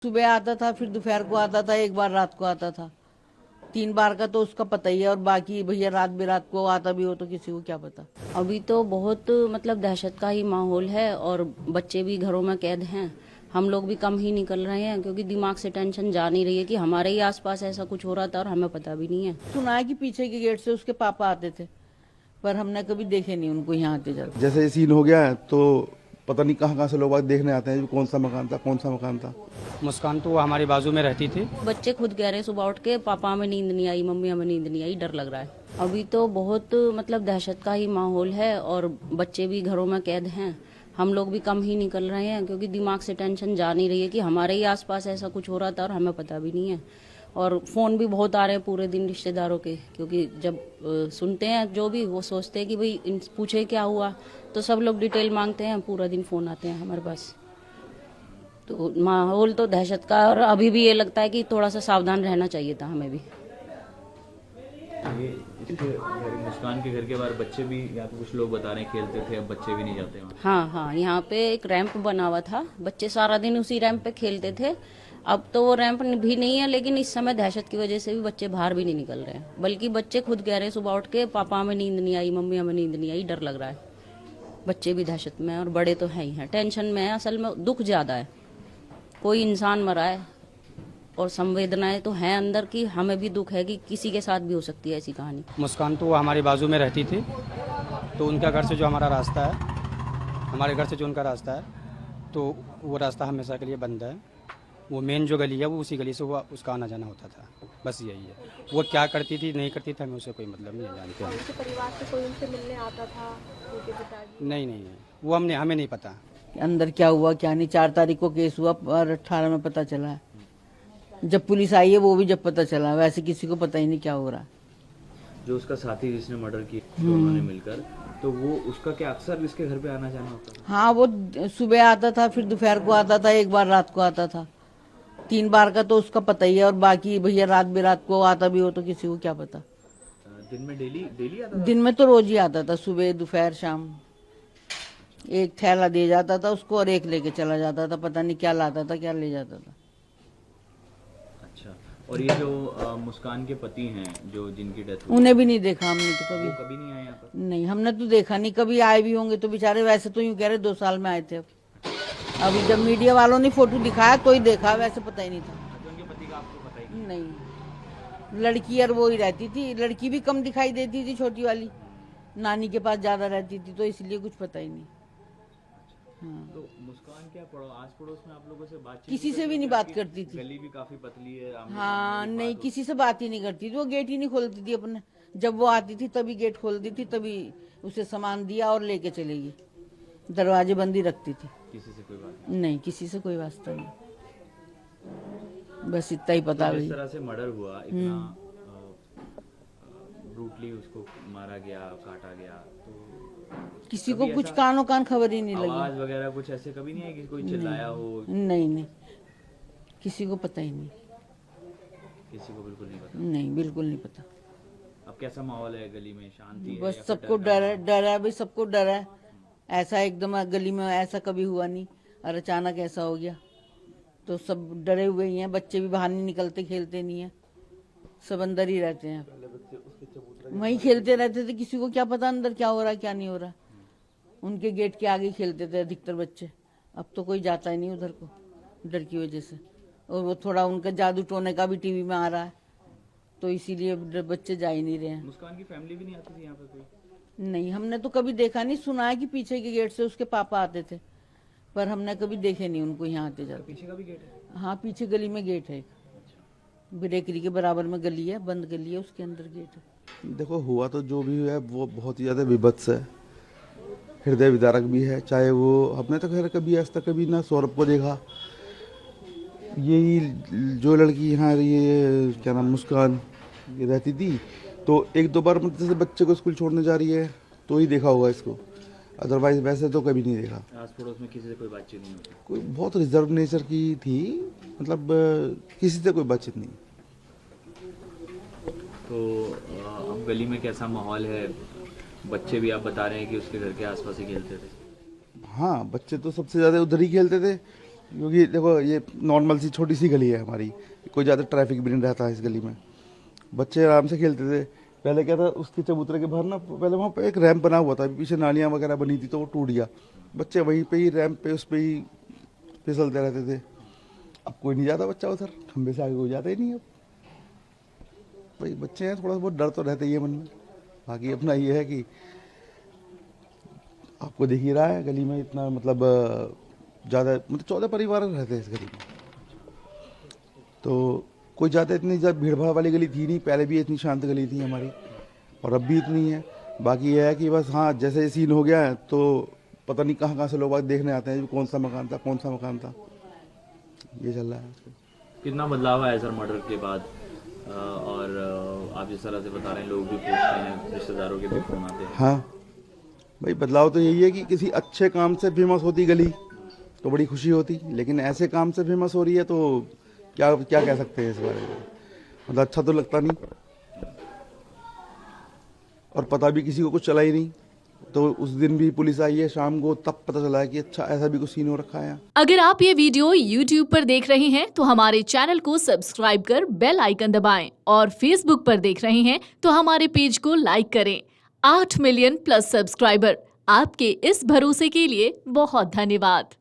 सुबह आता था, फिर दोपहर को आता था, एक बार रात को आता था। 3 बार का तो उसका पता ही है, और बाकी भैया रात बेरात को आता भी हो तो किसी को क्या पता। अभी तो बहुत मतलब दहशत का ही माहौल है और बच्चे भी घरों में कैद हैं। हम लोग भी कम ही निकल रहे हैं क्योंकि दिमाग से टेंशन जा नहीं रही है कि हमारे ही आसपास ऐसा कुछ हो रहा था और हमें पता भी नहीं है। सुना है कि पीछे के गेट से उसके पापा आते थे, पर हमने कभी देखे नहीं उनको यहाँ आते जाते। जैसे ये सीन हो गया है तो पता नहीं कहाँ कहाँ से लोग बाग देखने आते हैं कौन सा मकान था, कौन सा मकान था। मुस्कान तो वो हमारे बाजू में रहती थी। बच्चे खुद कह रहे हैं सुबह उठ के पापा हमें नींद नहीं आई, मम्मी हमें नींद नहीं आई, डर लग रहा है। अभी तो बहुत मतलब दहशत का ही माहौल है और बच्चे भी घरों में कैद हैं। हम लोग भी कम ही निकल रहे हैं क्योंकि दिमाग से टेंशन जा नहीं रही है कि हमारे ही आसपास ऐसा कुछ हो रहा था और हमें पता भी नहीं है। और फ़ोन भी बहुत आ रहे हैं पूरे दिन रिश्तेदारों के, क्योंकि जब सुनते हैं जो भी वो सोचते हैं कि भाई पूछे क्या हुआ, तो सब लोग डिटेल मांगते हैं, पूरा दिन फ़ोन आते हैं हमारे पास। तो माहौल तो दहशत का, और अभी भी ये लगता है कि थोड़ा सा सावधान रहना चाहिए था हमें भी। ये इसके मुस्कान के घर के बाहर बच्चे भी, यहाँ पे कुछ लोग बता रहे हैं खेलते थे, अब बच्चे भी नहीं जाते वहाँ। हाँ हाँ, यहाँ पे एक रैंप बना हुआ था, बच्चे सारा दिन उसी रैंप पे खेलते थे। अब तो वो रैंप भी नहीं है, लेकिन इस समय दहशत की वजह से भी बच्चे बाहर भी नहीं निकल रहे हैं। बल्कि बच्चे खुद कह रहे हैं सुबह उठ के पापा हमें नींद नहीं आई, मम्मी हमें नींद नहीं आई, डर लग रहा है। बच्चे भी दहशत में हैं और बड़े तो हैं ही हैं, टेंशन में है। असल में दुख ज्यादा है, कोई इंसान मरा है और संवेदनाएं तो हैं अंदर की, हमें भी दुख है कि किसी के साथ भी हो सकती है ऐसी कहानी। मुस्कान तो वो हमारे बाजू में रहती थी, तो उनका घर से जो हमारा रास्ता है, हमारे घर से जो उनका रास्ता है, तो वो रास्ता हमेशा के लिए बंद है। वो मेन जो गली है वो उसी गली से वो उसका आना जाना होता था, बस यही है। वो क्या करती थी नहीं करती थी हमें उससे कोई मतलब नहीं जानते हैं। उनके परिवार से कोई उनसे मिलने आता था, उनके पिताजी? नहीं, वो हमें नहीं पता। अंदर क्या हुआ क्या नहीं, 4 तारीख को केस हुआ और 18 में पता चला है। जब पुलिस आई है वो भी जब पता चला, वैसे किसी को पता ही नहीं क्या हो रहा है। जो उसका साथी जिसने मर्डर किया दोनों ने मिलकर, तो वो उसका क्या अक्सर इसके घर पे आना जाना होता था? हाँ, वो सुबह आता था, फिर दोपहर को आता था, एक बार रात को आता था। 3 बार का तो उसका पता ही है, और बाकी भैया रात बेरात को आता भी हो तो किसी को क्या पता। दिन में डेली डेली आता था? दिन में तो रोज ही आता था, सुबह दोपहर शाम। एक थैला दे जाता था उसको और एक लेके चला जाता था, पता नहीं क्या लाता था, क्या ले जाता था। अच्छा, और ये जो मुस्कान के पति हैं जो जिनकी डेथ हुई, उन्हें भी नहीं देखा हमने तो वो कभी। कभी नहीं आए यहाँ पर? नहीं, हमने तो देखा नहीं, कभी आए भी होंगे तो बेचारे, वैसे तो यूं कह रहे 2 साल में आए थे। अभी जब मीडिया वालों ने फोटो दिखाया तो ही देखा, वैसे पता ही नहीं था। अच्छा, उनके पति का आपको पता ही नहीं, लड़की और वो ही रहती थी, लड़की भी कम दिखाई देती थी, छोटी वाली नानी के पास ज्यादा रहती थी, तो इसलिए कुछ पता ही नहीं। हाँ। तो मुस्कान क्या आस पड़ोस में आप लोगों से बातचीत किसी से भी नहीं बात करती थी। गली भी काफी पतली है, हाँ, नहीं, किसी से बात ही नहीं करती थी, वो गेट ही नहीं खोलती थी अपने। जब वो आती थी तभी गेट खोलती थी, तभी उसे सामान दिया और लेके चलेगी, दरवाजे बंद ही रखती थी। किसी से कोई बात नहीं, किसी से कोई वास्ता नहीं, बस इतना ही पता। नहीं। जिस तरह से मर्डर हुआ, इतना ब्रूटली उसको मारा गया, काटा गया, तो किसी को कुछ कानो कान खबर ही नहीं आवाज लगी। वगैरह कुछ ऐसे कभी नहीं है कि कोई चिल्लाया हो? नहीं, किसी को पता ही नहीं। किसी को बिल्कुल नहीं पता? नहीं, बिल्कुल नहीं पता। अब कैसा माहौल है गली में? शांति है बस या फिर सबको डर है, डर है भाई, सबको डर है। ऐसा एकदम गली में ऐसा कभी हुआ नहीं, और अचानक ऐसा हो गया तो सब डरे हुए ही हैं। बच्चे भी बाहर नहीं निकलते, खेलते नहीं है, सब अंदर ही रहते हैं। वहीं खेलते रहते थे, किसी को क्या पता अंदर क्या हो रहा है क्या नहीं हो रहा। उनके गेट के आगे ही खेलते थे अधिकतर बच्चे। अब तो कोई जाता ही नहीं उधर को, डर की वजह से। और वो थोड़ा उनका जादू टोने का भी टीवी में आ रहा है, तो इसीलिए बच्चे जा ही नहीं रहे हैं। मुस्कान की फैमिली भी नहीं आती थी यहाँ पे कोई? नहीं, हमने तो कभी देखा नहीं। सुना है कि पीछे के गेट से उसके पापा आते थे, पर हमने कभी देखे नहीं उनको यहाँ आते जाते। पीछे का भी गेट है? हाँ, पीछे गली में गेट है, ब्रेकरी के बराबर में गली है, बंद गली है, उसके अंदर गेट है। देखो, हुआ तो जो भी है वो बहुत ही ज़्यादा विभत्स है, हृदय विदारक भी है। चाहे वो हमने तो खैर कभी आज तक कभी ना सौरभ को देखा, यही जो लड़की यहाँ ये क्या नाम मुस्कान ये रहती थी, तो 1-2 बार मतलब जैसे बच्चे को स्कूल छोड़ने जा रही है तो ही देखा होगा इसको, अदरवाइज वैसे तो कभी नहीं देखा। आस पड़ोस में किसी से कोई बातचीत नहीं होती? कोई बहुत रिजर्व नेचर की थी, मतलब किसी से कोई बातचीत नहीं। तो अब गली में कैसा माहौल है? बच्चे भी आप बता रहे हैं कि उसके घर के आसपास ही खेलते थे? हाँ, बच्चे तो सबसे ज़्यादा उधर ही खेलते थे, क्योंकि देखो ये नॉर्मल सी छोटी सी गली है हमारी, कोई ज़्यादा ट्रैफिक भी नहीं रहता है इस गली में। बच्चे आराम से खेलते थे। पहले क्या था, उसके चबूतरे के बाहर ना पहले वहाँ पे एक रैंप बना हुआ था, पीछे नालियाँ वगैरह बनी थी तो वो टूट गया। बच्चे वहीं पे ही रैंप पे उस पे ही फिसलते रहते थे। अब कोई नहीं जाता बच्चा उधर, खंबे से आगे कोई जाता ही नहीं। अब भाई बच्चे हैं, थोड़ा बहुत डर तो रहता ही है मन में। बाकी अपना ये है कि आपको देख ही रहा है गली में इतना मतलब ज़्यादा मतलब 14 परिवार रहते हैं इस गली में, तो कोई ज़्यादा इतनी ज़्यादा भीड़ भाड़ वाली गली थी नहीं। पहले भी इतनी शांत गली थी हमारी और अब भी इतनी है। बाकी यह है कि बस हाँ, जैसे सीन हो गया है तो पता नहीं कहाँ से लोग देखने आते हैं कौन सा मकान था, कौन सा मकान था, ये चल रहा है। कितना बदलाव आया सर मर्डर के बाद? और आप जिस तरह से बता रहे हैं, लोग भी पूछते हैं, रिश्तेदारों के भी फोन आते हैं। हाँ भाई, बदलाव तो यही है कि किसी अच्छे काम से फेमस होती गली तो बड़ी खुशी होती, लेकिन ऐसे काम से फेमस हो रही है तो क्या क्या कह सकते हैं इस बारे में। मतलब अच्छा तो लगता नहीं, और पता भी किसी को कुछ चला ही नहीं। तो उस दिन भी पुलिस आई है शाम को, तब पता चला कि अच्छा ऐसा भी कुछ सीन हो रखा है। अगर आप ये वीडियो YouTube पर देख रहे हैं तो हमारे चैनल को सब्सक्राइब कर बेल आइकन दबाएं, और Facebook पर देख रहे हैं तो हमारे पेज को लाइक करें। 8 मिलियन प्लस सब्सक्राइबर, आपके इस भरोसे के लिए बहुत धन्यवाद।